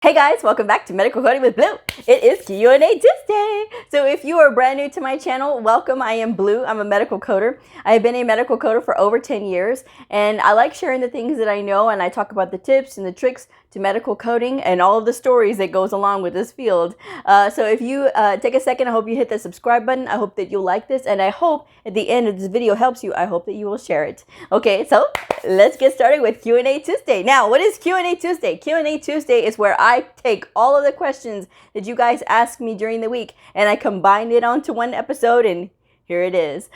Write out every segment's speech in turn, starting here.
Hey guys, welcome back to Medical Coding with Blue. It is Q&A Tuesday. So if you are brand new to my channel, welcome. I am Blue. I'm a medical coder. I have been a medical coder for over 10 years, and I like sharing the things that I know, and I talk about the tips and the tricks to medical coding and all of the stories that goes along with this field. So if you take a second, I hope you hit the subscribe button. I hope that you like this, and I hope at the end of this video helps you. I hope that you will share it. Okay, so let's get started with Q&A Tuesday. Now, what is Q&A Tuesday? Q&A Tuesday is where I take all of the questions that you guys ask me during the week and I combine it onto one episode, and here it is.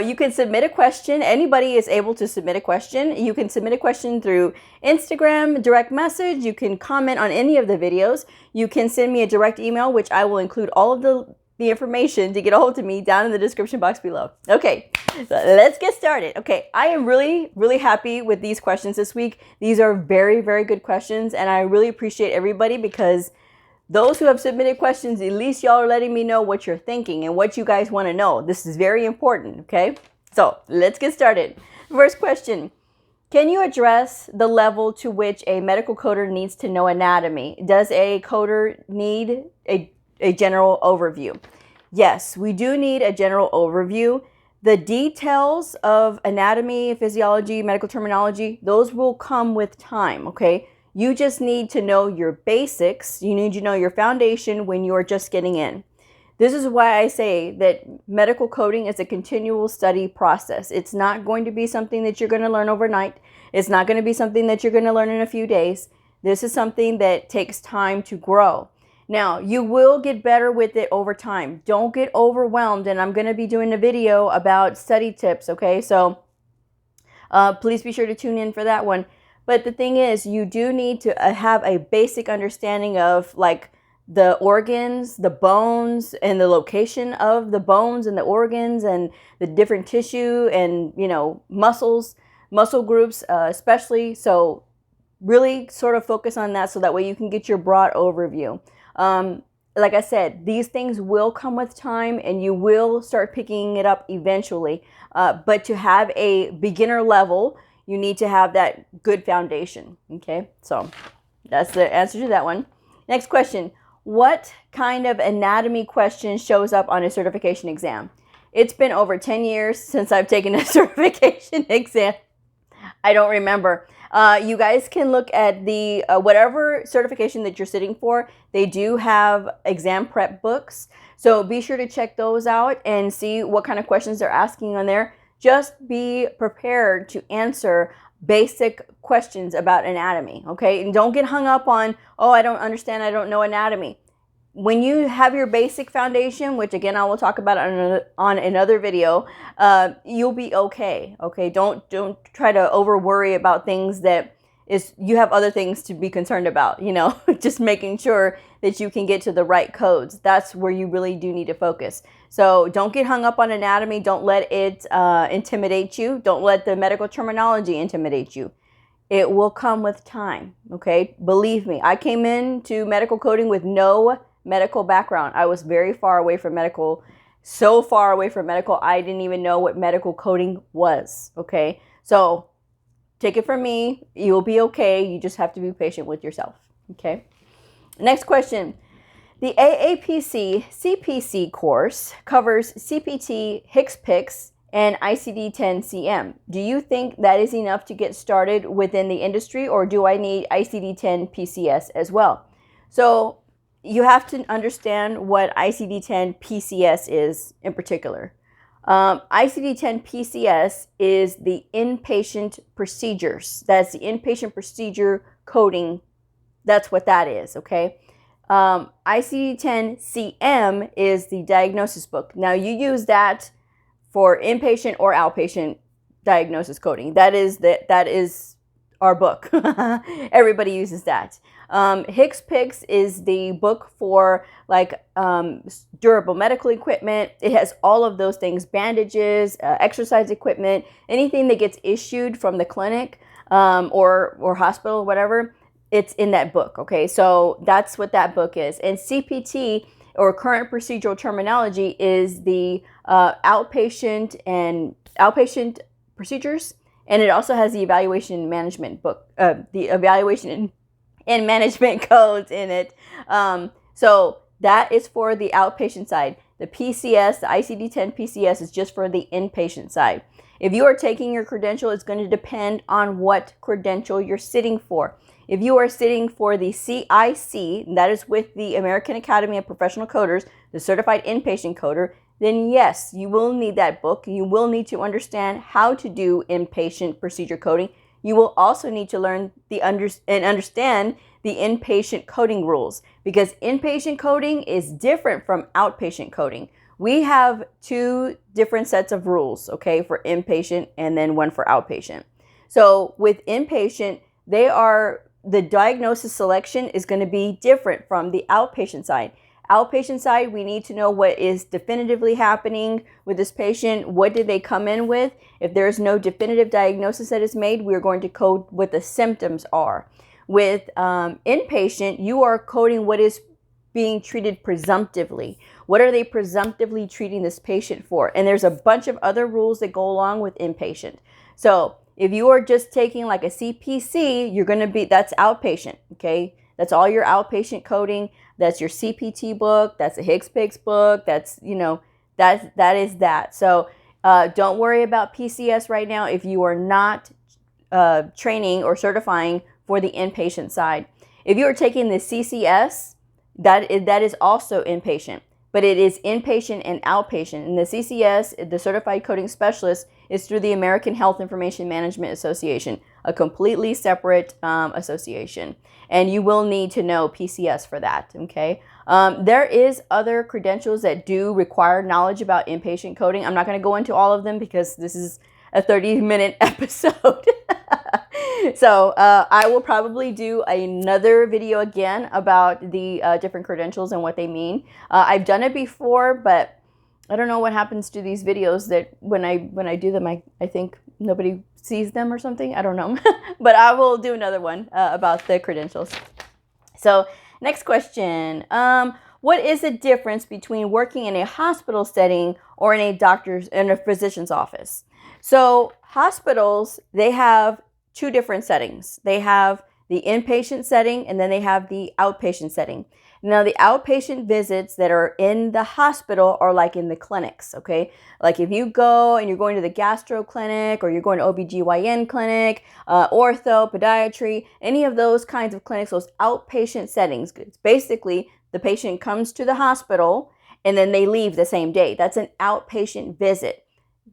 You can submit a question. Anybody is able to submit a question. You can submit a question through Instagram, direct message. You can comment on any of the videos. You can send me a direct email, which I will include all of the information to get a hold of me down in the description box below. Okay, so let's get started. Okay, I am really happy with these questions this week. These are very good questions, and I really appreciate everybody, because those who have submitted questions, at least y'all are letting me know what you're thinking and what you guys want to know. This is very important, okay? So let's get started. First question. Can you address the level to which a medical coder needs to know anatomy? Does a coder need a general overview? Yes, we do need a general overview. The details of anatomy, physiology, medical terminology, those will come with time, okay? You just need to know your basics. You need to know your foundation when you are just getting in. This is why I say that medical coding is a continual study process. It's not going to be something that you're going to learn overnight. It's not going to be something that you're going to learn in a few days. This is something that takes time to grow. Now, you will get better with it over time. Don't get overwhelmed, and I'm going to be doing a video about study tips, okay? So please be sure to tune in for that one. But the thing is, you do need to have a basic understanding of like the organs, the bones, and the location of the bones and the organs and the different tissue and, you know, muscles, muscle groups especially. So really sort of focus on that so that way you can get your broad overview. Like I said, these things will come with time and you will start picking it up eventually. But to have a beginner level, you need to have that good foundation. Okay, so that's the answer to that one. Next question. What kind of anatomy question shows up on a certification exam? It's been over 10 years since I've taken a certification exam. I don't remember. You guys can look at the whatever certification that you're sitting for. They do have exam prep books. So be sure to check those out and see what kind of questions they're asking on there. Just be prepared to answer basic questions about anatomy, okay? And don't get hung up on, oh, I don't understand, I don't know anatomy. When you have your basic foundation, which again I will talk about on another video, you'll be okay. Okay, don't try to over worry about things that you have other things to be concerned about. You know, just making sure that you can get to the right codes. That's where you really do need to focus. So don't get hung up on anatomy. Don't let it intimidate you. Don't let the medical terminology intimidate you. It will come with time. Okay, believe me. I came into medical coding with no medical background. I was very far away from medical, so far away from medical, I didn't even know what medical coding was, okay? So take it from me, you'll be okay. You just have to be patient with yourself, okay? Next question. The AAPC CPC course covers CPT, HICS-PICS, and ICD-10-CM. Do you think that is enough to get started within the industry, or do I need ICD-10-PCS as well? So you have to understand what ICD-10-PCS is in particular. ICD-10-PCS is the inpatient procedures. That's the inpatient procedure coding. That's what that is, okay? ICD-10-CM is the diagnosis book. Now, you use that for inpatient or outpatient diagnosis coding. That is our book. Everybody uses that. HICS-PICS is the book for like durable medical equipment. It has all of those things, bandages, exercise equipment, anything that gets issued from the clinic or hospital, whatever, it's in that book. Okay, so that's what that book is. And CPT, or current procedural terminology, is the outpatient procedures. And it also has the evaluation management book, the evaluation and management codes in it. So that is for the outpatient side. The PCS, the ICD-10 PCS, is just for the inpatient side. If you are taking your credential, it's going to depend on what credential you're sitting for. If you are sitting for the CIC, that is with the American Academy of Professional Coders, the Certified Inpatient Coder, then yes, you will need that book. You will need to understand how to do inpatient procedure coding. You will also need to learn and understand the inpatient coding rules, because inpatient coding is different from outpatient coding. We have two different sets of rules, okay, for inpatient and then one for outpatient. So with inpatient, the diagnosis selection is going to be different from the outpatient side. Outpatient side, we need to know what is definitively happening with this patient. What did they come in with? If there's no definitive diagnosis that is made, we're going to code what the symptoms are. With inpatient, you are coding what is being treated presumptively. What are they presumptively treating this patient for? And there's a bunch of other rules that go along with inpatient. So if you are just taking like a CPC, that's outpatient, okay? That's all your outpatient coding. That's your CPT book. That's a HCPCS book. That's, that is that. So don't worry about PCS right now if you are not training or certifying for the inpatient side. If you are taking the CCS, that is also inpatient, but it is inpatient and outpatient. And the CCS, the Certified Coding Specialist, is through the American Health Information Management Association, a completely separate association. And you will need to know PCS for that, okay? There is other credentials that do require knowledge about inpatient coding. I'm not going to go into all of them because this is a 30-minute episode. So I will probably do another video again about the different credentials and what they mean. I've done it before, but I don't know what happens to these videos that when I do them, I think nobody sees them or something. I don't know. But I will do another one about the credentials. So next question. What is the difference between working in a hospital setting or in a physician's office? So hospitals, they have two different settings. They have the inpatient setting and then they have the outpatient setting. Now the outpatient visits that are in the hospital are like in the clinics, okay? Like if you go and you're going to the gastro clinic or you're going to OBGYN clinic, ortho, podiatry, any of those kinds of clinics, those outpatient settings, it's basically the patient comes to the hospital and then they leave the same day. That's an outpatient visit.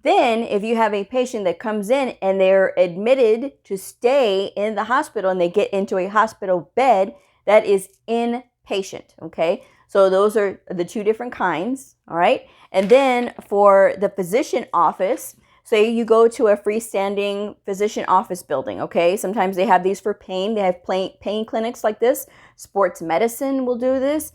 Then if you have a patient that comes in and they're admitted to stay in the hospital and they get into a hospital bed, that is inpatient, okay? So those are the two different kinds, all right? And then for the physician office, say you go to a freestanding physician office building, okay? Sometimes they have these for pain. They have pain clinics like this. Sports medicine will do this.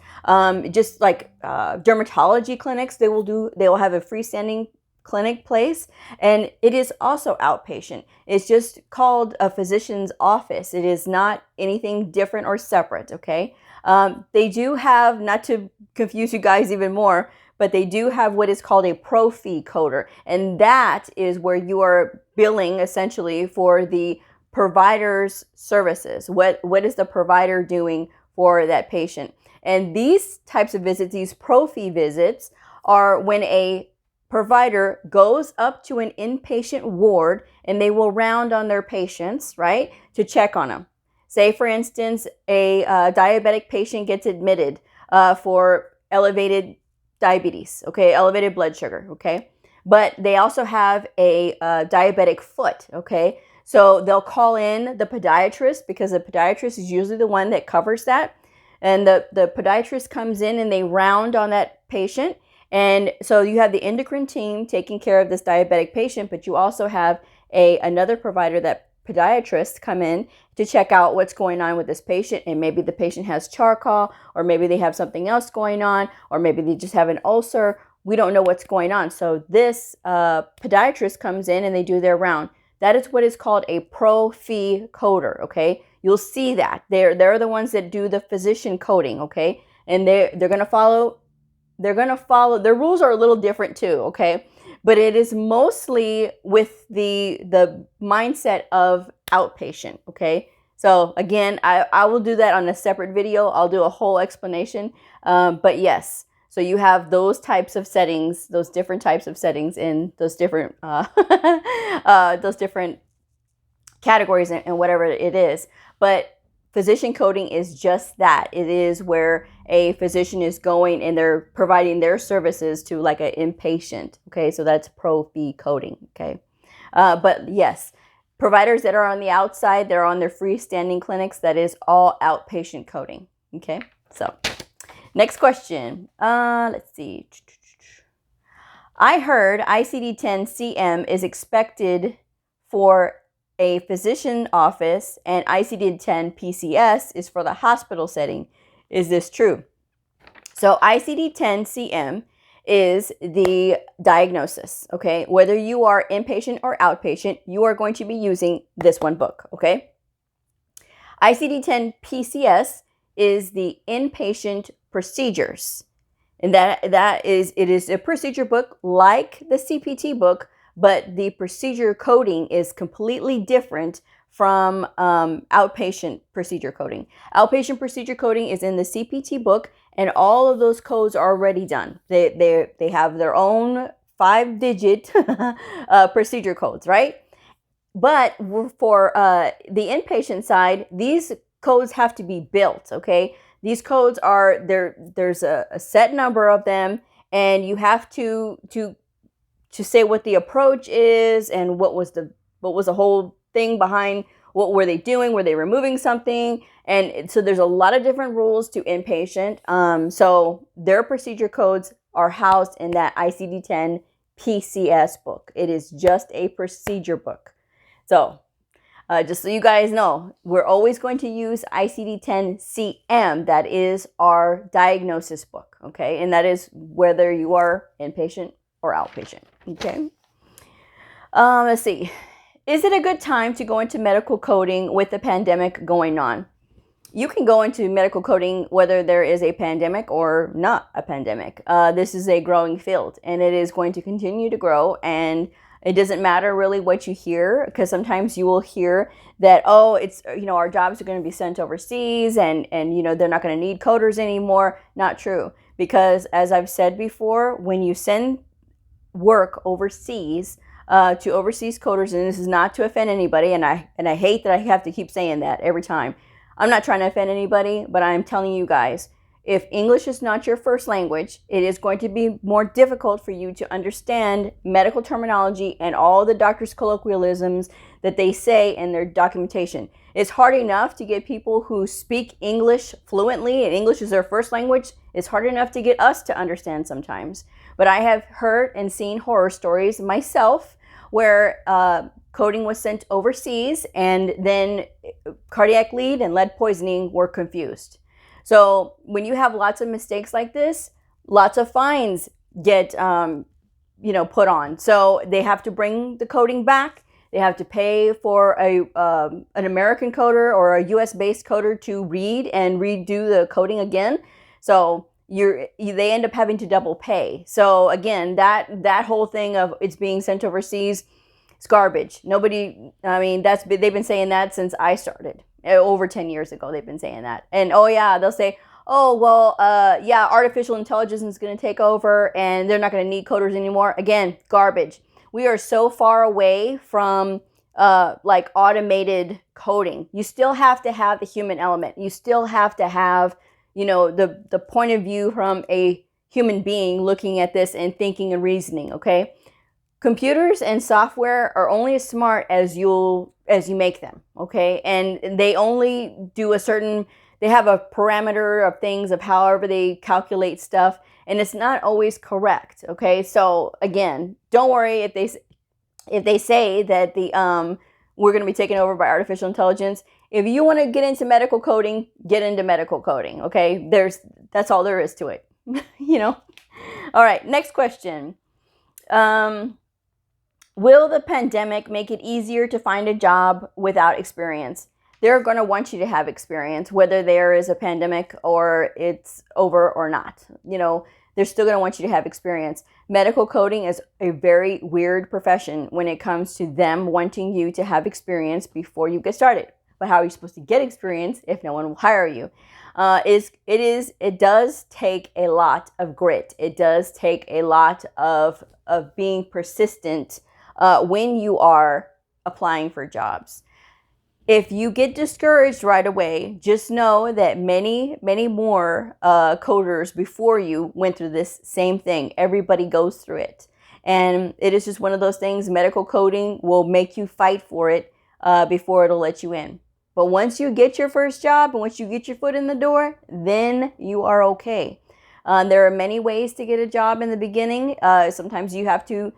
Just like dermatology clinics, they will have a freestanding clinic place, and it is also outpatient. It's just called a physician's office. It is not anything different or separate, okay? They do have, not to confuse you guys even more, but they do have what is called a pro-fee coder, and that is where you are billing essentially for the provider's services. What is the provider doing for that patient? And these types of visits, these pro-fee visits, are when a provider goes up to an inpatient ward and they will round on their patients, right, to check on them. Say, for instance, a diabetic patient gets admitted for elevated diabetes, okay, elevated blood sugar, okay, but they also have a diabetic foot, okay, so they'll call in the podiatrist because the podiatrist is usually the one that covers that, and the podiatrist comes in and they round on that patient. And so you have the endocrine team taking care of this diabetic patient, but you also have another provider, that podiatrists, come in to check out what's going on with this patient. And maybe the patient has charcoal, or maybe they have something else going on, or maybe they just have an ulcer. We don't know what's going on. So this podiatrist comes in and they do their round. That is what is called a pro-fee coder, okay? You'll see that. They're the ones that do the physician coding, okay? And they're going to follow. Their rules are a little different too, okay? But it is mostly with the mindset of outpatient, okay? So again, I will do that on a separate video. I'll do a whole explanation. But yes, so you have those types of settings, those different types of settings in those different categories and whatever it is. But physician coding is just that. It is where a physician is going and they're providing their services to like an inpatient. Okay, so that's pro fee coding. Okay, but yes, providers that are on the outside, they're on their freestanding clinics. That is all outpatient coding. Okay, so next question. Let's see. I heard ICD-10-CM is expected for a physician office and ICD-10-PCS is for the hospital setting. Is this true? So ICD-10-CM is the diagnosis, okay? Whether you are inpatient or outpatient, you are going to be using this one book, okay? ICD-10-PCS is the inpatient procedures. And it is a procedure book like the CPT book, but the procedure coding is completely different from outpatient procedure coding. Outpatient procedure coding is in the CPT book, and all of those codes are already done. They have their own 5-digit procedure codes, right? But for the inpatient side, these codes have to be built, okay? These codes are there. There's a set number of them, and you have to say what the approach is and what was the whole thing behind. What were they doing? Were they removing something? And so there's a lot of different rules to inpatient. So their procedure codes are housed in that ICD-10 PCS book. It is just a procedure book. So just so you guys know, we're always going to use ICD-10-CM. That is our diagnosis book, okay? And that is whether you are inpatient or outpatient, okay? Let's see. Is it a good time to go into medical coding with the pandemic going on? You can go into medical coding whether there is a pandemic or not a pandemic. This is a growing field, and it is going to continue to grow, and it doesn't matter really what you hear, because sometimes you will hear that, oh, it's, our jobs are going to be sent overseas and they're not going to need coders anymore. Not true. Because as I've said before, when you send work overseas to overseas coders, and this is not to offend anybody, and I hate that I have to keep saying that every time. I'm not trying to offend anybody, but I'm telling you guys, if English is not your first language, it is going to be more difficult for you to understand medical terminology and all the doctor's colloquialisms that they say in their documentation. It's hard enough to get people who speak English fluently, and English is their first language. It's hard enough to get us to understand sometimes. But I have heard and seen horror stories myself where coding was sent overseas, and then cardiac lead and lead poisoning were confused. So when you have lots of mistakes like this, lots of fines get put on. So they have to bring the coding back. They have to pay for an American coder or a US-based coder to read and redo the coding again. So they end up having to double pay. So again, that whole thing of it's being sent overseas, it's garbage. They've been saying that since I started. Over 10 years ago, they've been saying that. And oh yeah, they'll say, oh, well, artificial intelligence is going to take over and they're not going to need coders anymore. Again, garbage. We are so far away from like automated coding. You still have to have the human element. You still have to have, the point of view from a human being looking at this and thinking and reasoning, okay? Computers and software are only as smart as you make them, okay? And they only do they have a parameter of things of however they calculate stuff, and it's not always correct, okay? So again, don't worry if they say that we're going to be taken over by artificial intelligence. If you want to get into medical coding, get into medical coding, okay? That's all there is to it, All right, next question. Will the pandemic make it easier to find a job without experience? They're going to want you to have experience, whether there is a pandemic or it's over or not. They're still going to want you to have experience. Medical coding is a very weird profession when it comes to them wanting you to have experience before you get started. but how are you supposed to get experience if no one will hire you? It does take a lot of grit. It does take a lot of being persistent when you are applying for jobs. If you get discouraged right away, just know that many more coders before you went through this same thing. Everybody goes through it. And it is just one of those things. Medical coding will make you fight for it before it'll let you in. But once you get your first job and once you get your foot in the door, then you are okay. There are many ways to get a job in the beginning. Sometimes you have to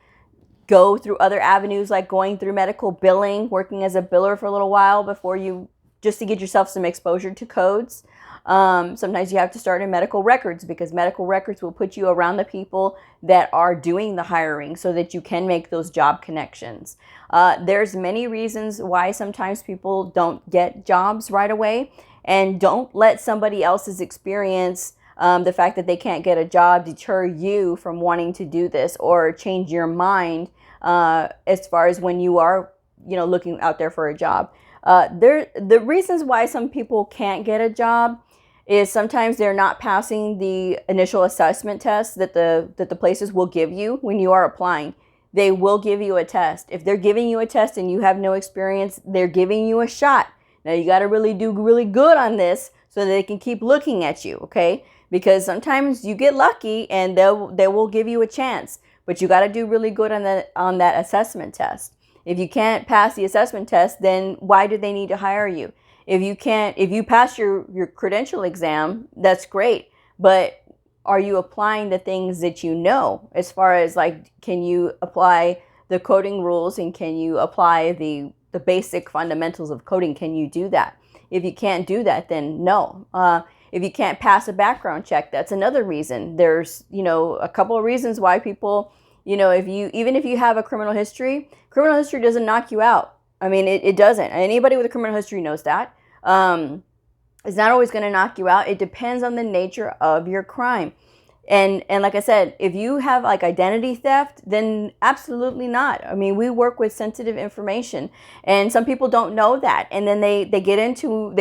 go through other avenues, like going through medical billing, working as a biller for a little while before you, just to get yourself some exposure to codes. Sometimes you have to start in medical records, because medical records will put you around the people that are doing the hiring so that you can make those job connections. There's many reasons why sometimes people don't get jobs right away, and don't let somebody else's experience, the fact that they can't get a job, deter you from wanting to do this or change your mind as far as when you are, looking out there for a job. The reasons why some people can't get a job is sometimes they're not passing the initial assessment test that the places will give you when you are applying. They will give you a test. If they're giving you a test and you have no experience, they're giving you a shot. Now you got to really do really good on this so that they can keep looking at you, okay? Because sometimes you get lucky and they will give you a chance, but you got to do really good on that assessment test. If you can't pass the assessment test, then why do they need to hire you? If you pass your credential exam, that's great, but are you applying the things that you know, as far as like, can you apply the coding rules and can you apply the basic fundamentals of coding? Can you do that? If you can't do that, then no. If you can't pass a background check, that's another reason. There's, a couple of reasons why people, even if you have a criminal history doesn't knock you out. I mean, it doesn't. Anybody with a criminal history knows that. It's not always going to knock you out. It depends on the nature of your crime. And like I said, if you have like identity theft, then absolutely not. I mean, we work with sensitive information, and some people don't know that. And then they get into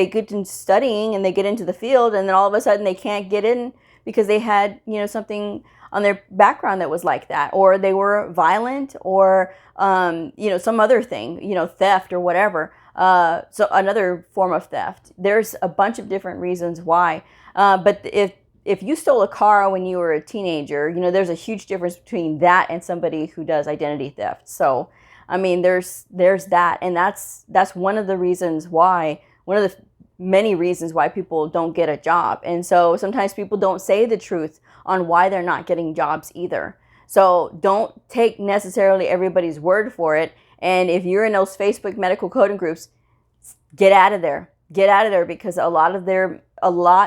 studying and they get into the field, and then all of a sudden they can't get in because they had, something on their background that was like that, or they were violent, or, some other thing, theft or whatever. So another form of theft. There's a bunch of different reasons why. But if you stole a car when you were a teenager, there's a huge difference between that and somebody who does identity theft. So, I mean, there's that. And that's one of the reasons why, one of the many reasons why people don't get a job. And so sometimes people don't say the truth on why they're not getting jobs either. So don't take necessarily everybody's word for it. And if you're in those Facebook medical coding groups, get out of there. Get out of there, because a lot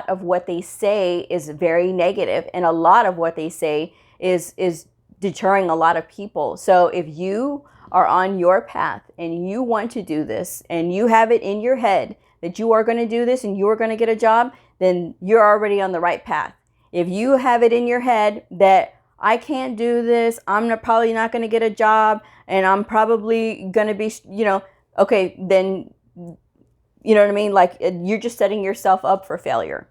of what they say is very negative, and a lot of what they say is deterring a lot of people. So if you are on your path and you want to do this and you have it in your head that you are going to do this and you are going to get a job, then you're already on the right path. If you have it in your head that I can't do this, I'm probably not going to get a job, and I'm probably going to be, okay, then, you know what I mean? Like, you're just setting yourself up for failure.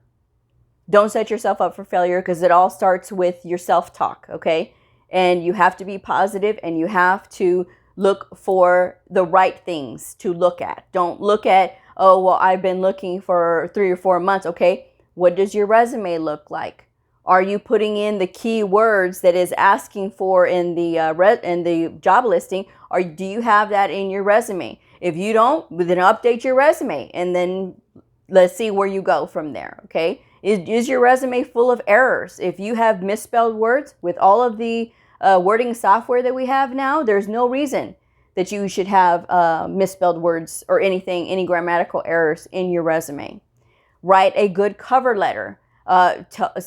Don't set yourself up for failure, because it all starts with your self-talk, okay? And you have to be positive, and you have to look for the right things to look at. Don't look at, oh, well, I've been looking for 3 or 4 months. Okay, what does your resume look like? Are you putting in the key words that is asking for in the job listing? Or do you have that in your resume? If you don't, then update your resume, and then let's see where you go from there, okay? Is your resume full of errors? If you have misspelled words, with all of the wording software that we have now, there's no reason that you should have misspelled words or any grammatical errors in your resume. Write a good cover letter.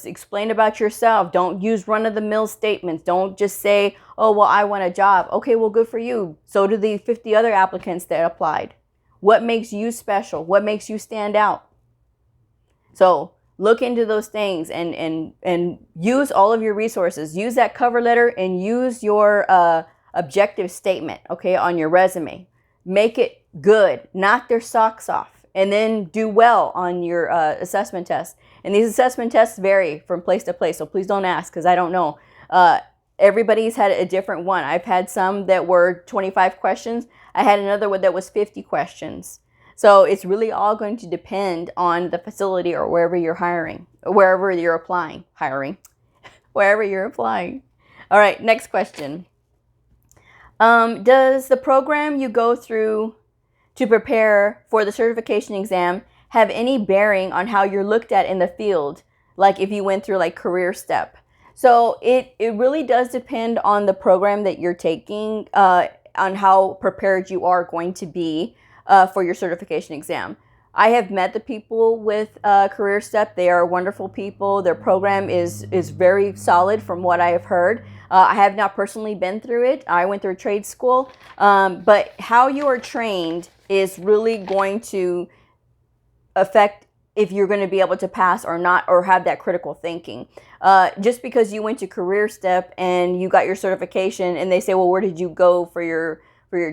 Explain about yourself. Don't use run-of-the-mill statements. Don't just say, oh, well, I want a job. Okay, well, good for you. So do the 50 other applicants that applied. What makes you special? What makes you stand out? So look into those things and use all of your resources. Use that cover letter and use your objective statement, okay, on your resume. Make it good. Knock their socks off. and then do well on your assessment tests. And these assessment tests vary from place to place, so please don't ask because I don't know. Everybody's had a different one. I've had some that were 25 questions. I had another one that was 50 questions. So it's really all going to depend on the facility or wherever you're hiring, or wherever you're applying. Wherever you're applying. All right, next question. Does the program you go through to prepare for the certification exam have any bearing on how you're looked at in the field? Like if you went through like career step. So it really does depend on the program that you're taking, on how prepared you are going to be for your certification exam. I have met the people with Career Step. They are wonderful people. Their program is very solid from what I have heard. I have not personally been through it. I went through trade school. But how you are trained is really going to affect if you're going to be able to pass or not, or have that critical thinking. Just because you went to Career Step and you got your certification and they say, well, where did you go for your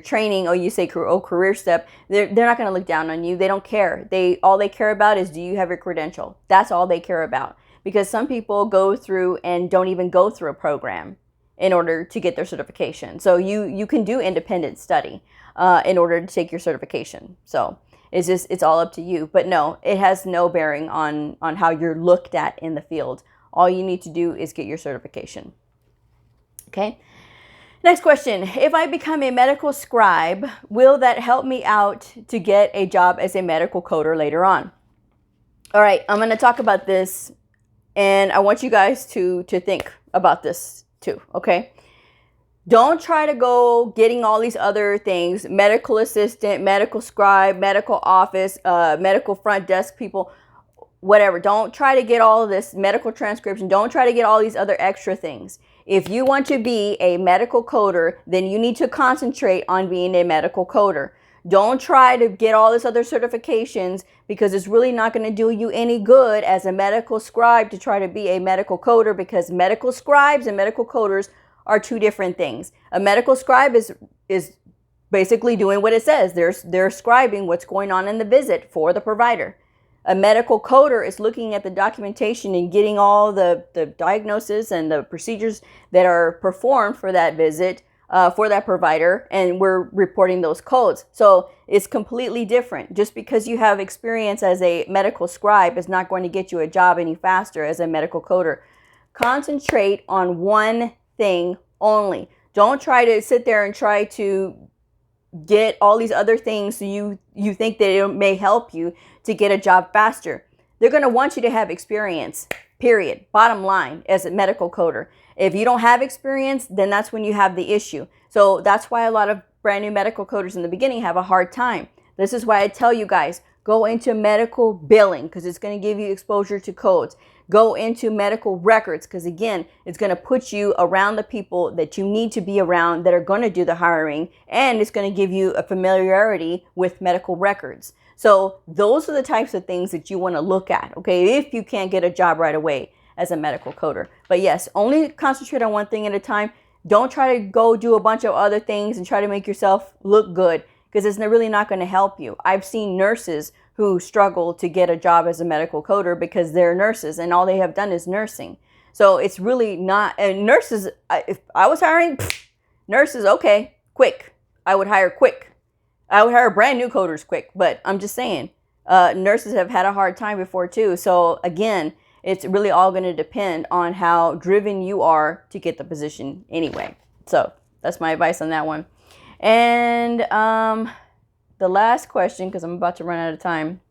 training? Oh, you say, oh, Career Step. They're not going to look down on you. They don't care. All they care about is, do you have your credential? That's all they care about. Because some people go through and don't even go through a program in order to get their certification. So you can do independent study in order to take your certification. So it's all up to you. But no, it has no bearing on how you're looked at in the field. All you need to do is get your certification. Okay. Next question. If I become a medical scribe, will that help me out to get a job as a medical coder later on? All right, I'm going to talk about this, and I want you guys to think about this too, okay? Don't try to go getting all these other things, medical assistant, medical scribe, medical office, medical front desk people, whatever. Don't try to get all of this medical transcription. Don't try to get all these other extra things. If you want to be a medical coder, then you need to concentrate on being a medical coder. Don't try to get all this other certifications, because it's really not going to do you any good as a medical scribe to try to be a medical coder, because medical scribes and medical coders are two different things. A medical scribe is basically doing what it says. They're scribing what's going on in the visit for the provider. A medical coder is looking at the documentation and getting all the diagnosis and the procedures that are performed for that visit, for that provider, and we're reporting those codes. So it's completely different. Just because you have experience as a medical scribe is not going to get you a job any faster as a medical coder. Concentrate on one thing only. Don't try to sit there and try to get all these other things so you think that it may help you to get a job faster. They're going to want you to have experience, period. Bottom line, as a medical coder. If you don't have experience, then that's when you have the issue. So that's why a lot of brand new medical coders in the beginning have a hard time. This is why I tell you guys, go into medical billing, because it's going to give you exposure to codes. Go into medical records, because again, it's going to put you around the people that you need to be around that are going to do the hiring, and it's going to give you a familiarity with medical records. So those are the types of things that you want to look at, okay, if you can't get a job right away as a medical coder. But yes, only concentrate on one thing at a time. Don't try to go do a bunch of other things and try to make yourself look good, because it's really not going to help you. I've seen nurses who struggle to get a job as a medical coder because they're nurses and all they have done is nursing. So it's really not, and nurses, if I was hiring nurses, okay, quick. I would hire quick. I would hire brand new coders quick, but I'm just saying, nurses have had a hard time before too. So again, it's really all going to depend on how driven you are to get the position anyway. So that's my advice on that one. And the last question, because I'm about to run out of time.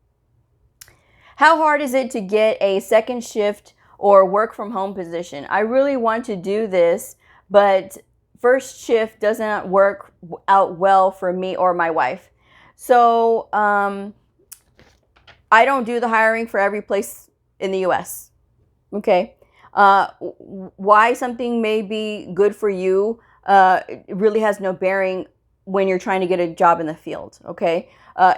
How hard is it to get a second shift or work from home position? I really want to do this, but first shift doesn't work out well for me or my wife. So I don't do the hiring for every place in the US. Okay. Why something may be good for you, it really has no bearing when you're trying to get a job in the field. Okay.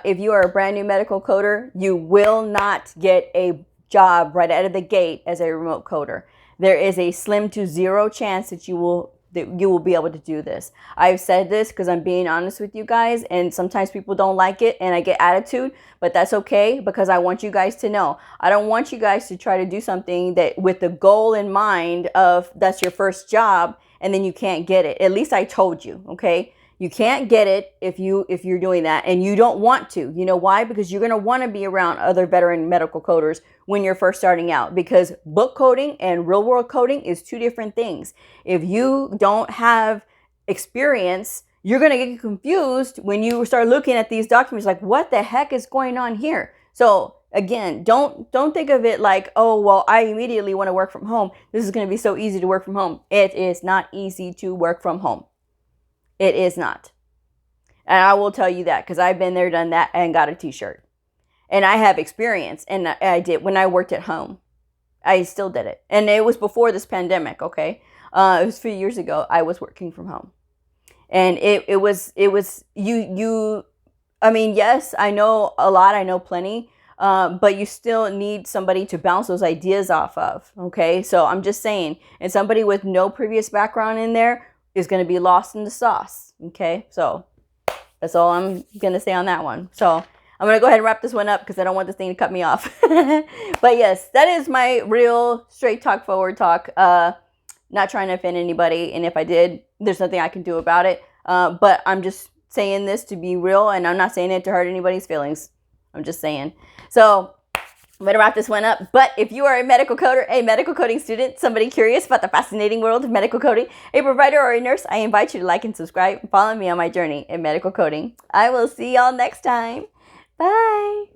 If you are a brand new medical coder, you will not get a job right out of the gate as a remote coder. There is a slim to zero chance that you will that you will be able to do this. I've said this because I'm being honest with you guys, and sometimes people don't like it and I get attitude, but that's okay because I want you guys to know. I don't want you guys to try to do something that with the goal in mind of that's your first job and then you can't get it. At least I told you, okay? You can't get it if you're doing that, and you don't want to. You know why? Because you're going to want to be around other veteran medical coders when you're first starting out, because book coding and real world coding is two different things. If you don't have experience, you're going to get confused when you start looking at these documents like, what the heck is going on here? So again, don't think of it like, oh, well, I immediately want to work from home. This is going to be so easy to work from home. It is not easy to work from home. It is not. And I will tell you that because I've been there, done that, and got a t-shirt. And I have experience, and I did when I worked at home. I still did it. And it was before this pandemic, okay? It was 3 years ago. I was working from home. And it was I mean, yes, I know a lot. I know plenty. But you still need somebody to bounce those ideas off of, okay? So I'm just saying, and somebody with no previous background in there is going to be lost in the sauce, okay? So that's all I'm going to say on that one. So I'm going to go ahead and wrap this one up because I don't want this thing to cut me off. But yes, that is my real straight talk, forward talk. Not trying to offend anybody. And if I did, there's nothing I can do about it. But I'm just saying this to be real, and I'm not saying it to hurt anybody's feelings. I'm just saying. So I'm going to wrap this one up. But if you are a medical coder, a medical coding student, somebody curious about the fascinating world of medical coding, a provider or a nurse, I invite you to like and subscribe and follow me on my journey in medical coding. I will see y'all next time. Bye.